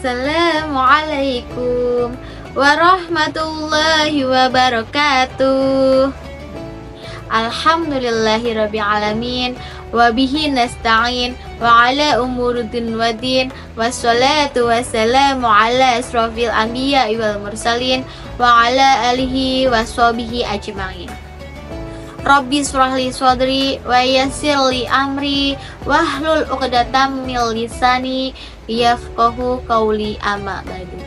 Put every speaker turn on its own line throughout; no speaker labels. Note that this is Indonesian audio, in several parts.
Assalamualaikum warahmatullahi wabarakatuh. Alhamdulillahirabbil alamin wa bihi nasta'in wa ala umuruddin wadin wassalatu wassalamu ala asrofil anbiya wal mursalin wa ala alihi washabihi ajma'in. Rabbi shrahli sadri wa yassirli amri wahlul 'uqdatam min lisani yafqahu qawli, amma ba'du.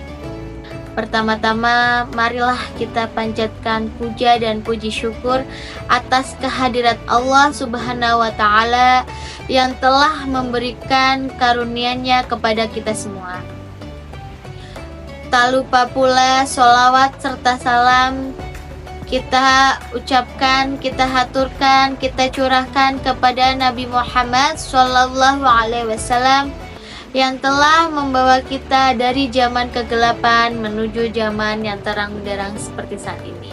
Pertama-tama, marilah kita panjatkan puja dan puji syukur atas kehadirat Allah Subhanahu wa Ta'ala yang telah memberikan karunia-Nya kepada kita semua. Tak lupa pula sholawat serta salam kita ucapkan, kita haturkan, kita curahkan kepada Nabi Muhammad Sallallahu Alaihi Wasallam yang telah membawa kita dari zaman kegelapan menuju zaman yang terang benderang seperti saat ini.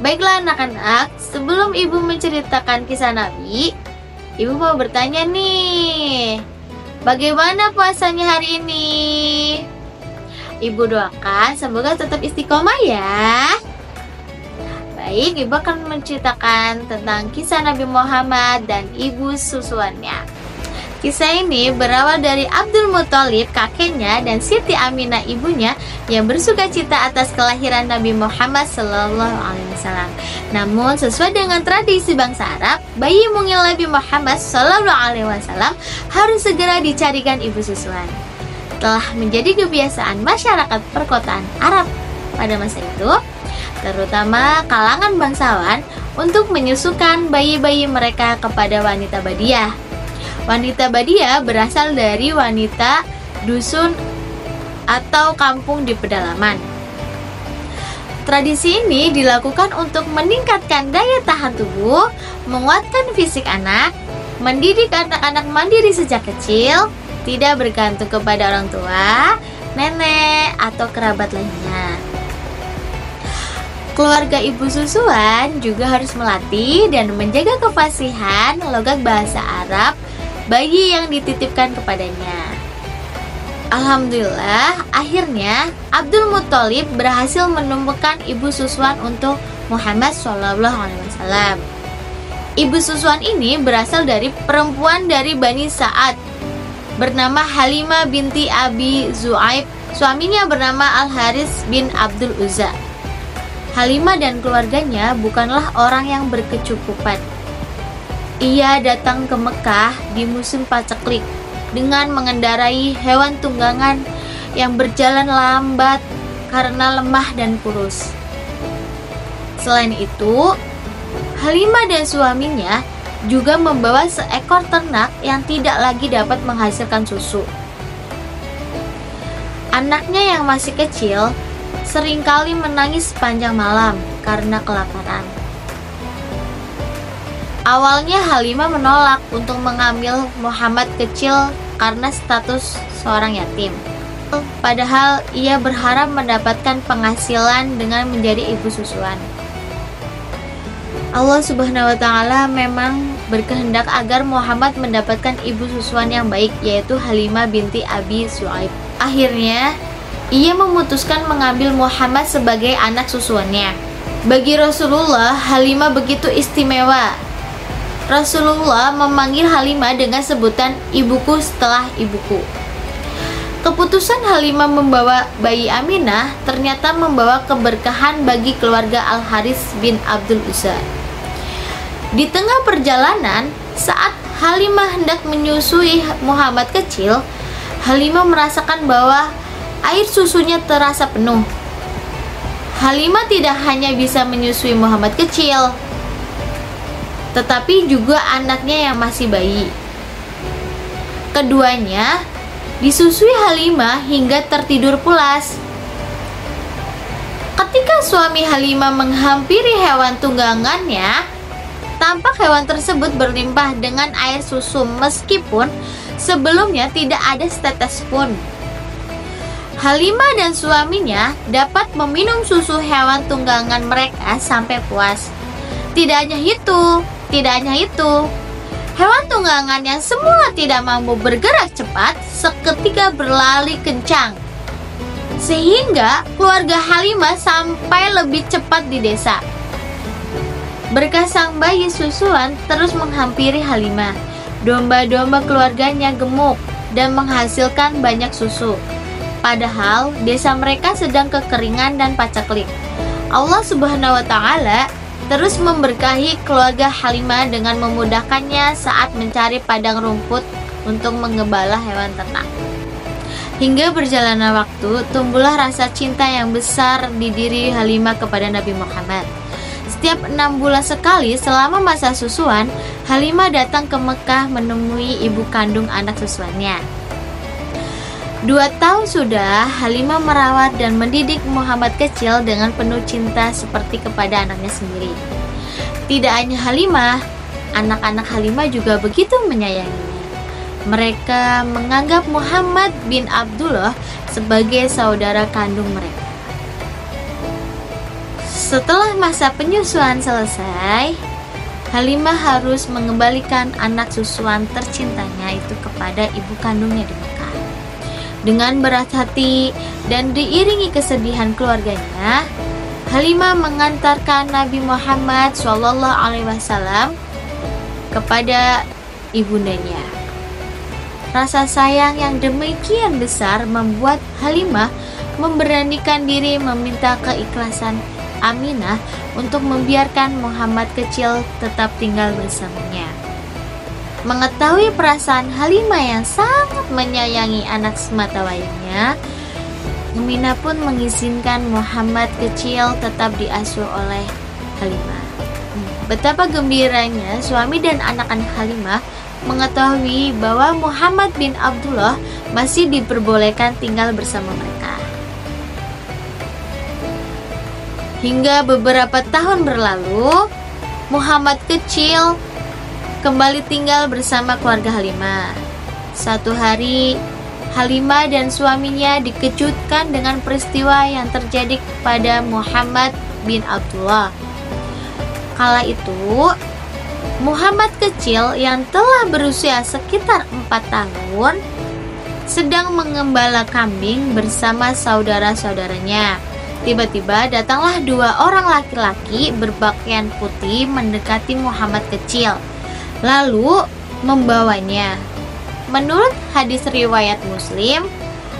Baiklah anak-anak, sebelum ibu menceritakan kisah Nabi, ibu mau bertanya nih, bagaimana puasanya hari ini? Ibu doakan semoga tetap istiqomah ya. Baik, ibu akan menceritakan tentang kisah Nabi Muhammad dan ibu susuannya. Kisah ini berawal dari Abdul Muthalib kakeknya dan Siti Aminah ibunya yang bersuka cita atas kelahiran Nabi Muhammad Sallallahu Alaihi Wasallam. Namun sesuai dengan tradisi bangsa Arab, bayi mungil Nabi Muhammad Sallallahu Alaihi Wasallam harus segera dicarikan ibu susuan. Telah menjadi kebiasaan masyarakat perkotaan Arab pada masa itu, terutama kalangan bangsawan, untuk menyusukan bayi-bayi mereka kepada wanita badiah. Wanita badiah berasal dari wanita dusun atau kampung di pedalaman. Tradisi ini dilakukan untuk meningkatkan daya tahan tubuh, menguatkan fisik anak, mendidik anak-anak mandiri sejak kecil, tidak bergantung kepada orang tua, nenek, atau kerabat lainnya. Keluarga ibu susuan juga harus melatih dan menjaga kefasihan logat bahasa Arab bayi yang dititipkan kepadanya. Alhamdulillah, akhirnya Abdul Muthalib berhasil menemukan ibu susuan untuk Muhammad Shallallahu Alaihi Wasallam. Ibu susuan ini berasal dari perempuan dari Bani Sa'ad bernama Halimah binti Abi Zu'aib. Suaminya bernama Al-Haris bin Abdul Uzza. Halimah dan keluarganya bukanlah orang yang berkecukupan. Ia datang ke Mekah di musim paceklik dengan mengendarai hewan tunggangan yang berjalan lambat karena lemah dan kurus. Selain itu, Halimah dan suaminya juga membawa seekor ternak yang tidak lagi dapat menghasilkan susu. Anaknya yang masih kecil seringkali menangis sepanjang malam karena kelaparan. Awalnya Halimah menolak untuk mengambil Muhammad kecil karena status seorang yatim. Padahal ia berharap mendapatkan penghasilan dengan menjadi ibu susuan. Allah Subhanahu wa Ta'ala memang berkehendak agar Muhammad mendapatkan ibu susuan yang baik, yaitu Halimah binti Abi Zu'aib. Akhirnya, ia memutuskan mengambil Muhammad sebagai anak susuannya. Bagi Rasulullah, Halimah begitu istimewa. Rasulullah memanggil Halimah dengan sebutan ibuku setelah ibuku. Keputusan Halimah membawa bayi Aminah ternyata membawa keberkahan bagi keluarga Al-Haris bin Abdul Uzza. Di tengah perjalanan, saat Halimah hendak menyusui Muhammad kecil, Halimah merasakan bahwa air susunya terasa penuh. Halimah tidak hanya bisa menyusui Muhammad kecil, tetapi juga anaknya yang masih bayi. Keduanya disusui Halimah hingga tertidur pulas. Ketika suami Halimah menghampiri hewan tunggangannya, tampak hewan tersebut berlimpah dengan air susu meskipun sebelumnya tidak ada setetes pun. Halimah dan suaminya dapat meminum susu hewan tunggangan mereka sampai puas. Tidak hanya itu, Hewan tunggangan yang semula tidak mampu bergerak cepat seketika berlari kencang, sehingga keluarga Halimah sampai lebih cepat di desa. Berkah sang bayi susuan terus menghampiri Halimah. Domba-domba keluarganya gemuk dan menghasilkan banyak susu. Padahal desa mereka sedang kekeringan dan pacaklik. Allah Subhanahu wa Ta'ala terus memberkahi keluarga Halimah dengan memudahkannya saat mencari padang rumput untuk mengembala hewan ternak. Hingga berjalannya waktu, tumbuhlah rasa cinta yang besar di diri Halimah kepada Nabi Muhammad. Setiap 6 bulan sekali selama masa susuan, Halimah datang ke Mekah menemui ibu kandung anak susuannya. 2 tahun sudah Halimah merawat dan mendidik Muhammad kecil dengan penuh cinta seperti kepada anaknya sendiri. Tidak hanya Halimah, anak-anak Halimah juga begitu menyayanginya. Mereka menganggap Muhammad bin Abdullah sebagai saudara kandung mereka. Setelah masa penyusuan selesai, Halimah harus mengembalikan anak susuan tercintanya itu kepada ibu kandungnya di Mekah. Dengan berat hati dan diiringi kesedihan keluarganya, Halimah mengantarkan Nabi Muhammad SAW kepada ibundanya. Rasa sayang yang demikian besar membuat Halimah memberanikan diri meminta keikhlasan Aminah untuk membiarkan Muhammad kecil tetap tinggal bersamanya. Mengetahui perasaan Halimah yang sangat menyayangi anak sematawayangnya, Aminah pun mengizinkan Muhammad kecil tetap diasuh oleh Halimah. Betapa gembiranya suami dan anak-anak Halimah mengetahui bahwa Muhammad bin Abdullah masih diperbolehkan tinggal bersama mereka. Hingga beberapa tahun berlalu, Muhammad kecil kembali tinggal bersama keluarga Halimah. Suatu hari, Halimah dan suaminya dikejutkan dengan peristiwa yang terjadi kepada Muhammad bin Abdullah. Kala itu, Muhammad kecil yang telah berusia sekitar 4 tahun sedang mengembala kambing bersama saudara-saudaranya. Tiba-tiba datanglah 2 orang laki-laki berpakaian putih mendekati Muhammad kecil, lalu membawanya. Menurut hadis riwayat Muslim,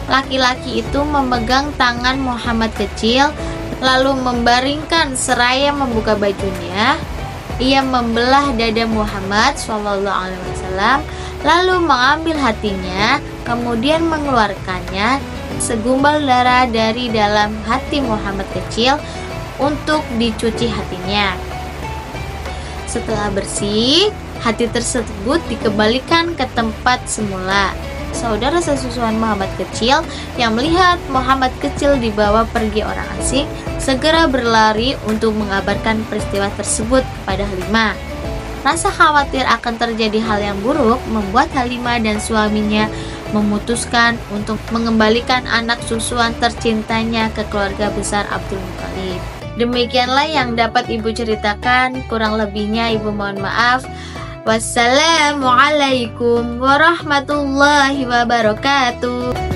laki-laki itu memegang tangan Muhammad kecil, lalu membaringkan seraya membuka bajunya. Ia membelah dada Muhammad SAW, lalu mengambil hatinya, kemudian mengeluarkannya segumpal darah dari dalam hati Muhammad kecil untuk dicuci hatinya. Setelah bersih, hati tersebut dikembalikan ke tempat semula. Saudara sesusuan Muhammad kecil yang melihat Muhammad kecil dibawa pergi orang asing segera berlari untuk mengabarkan peristiwa tersebut kepada Halimah. Rasa khawatir akan terjadi hal yang buruk membuat Halimah dan suaminya memutuskan untuk mengembalikan anak susuan tercintanya ke keluarga besar Abdul Muthalib. Demikianlah yang dapat Ibu ceritakan, kurang lebihnya Ibu mohon maaf. Wassalamualaikum warahmatullahi wabarakatuh.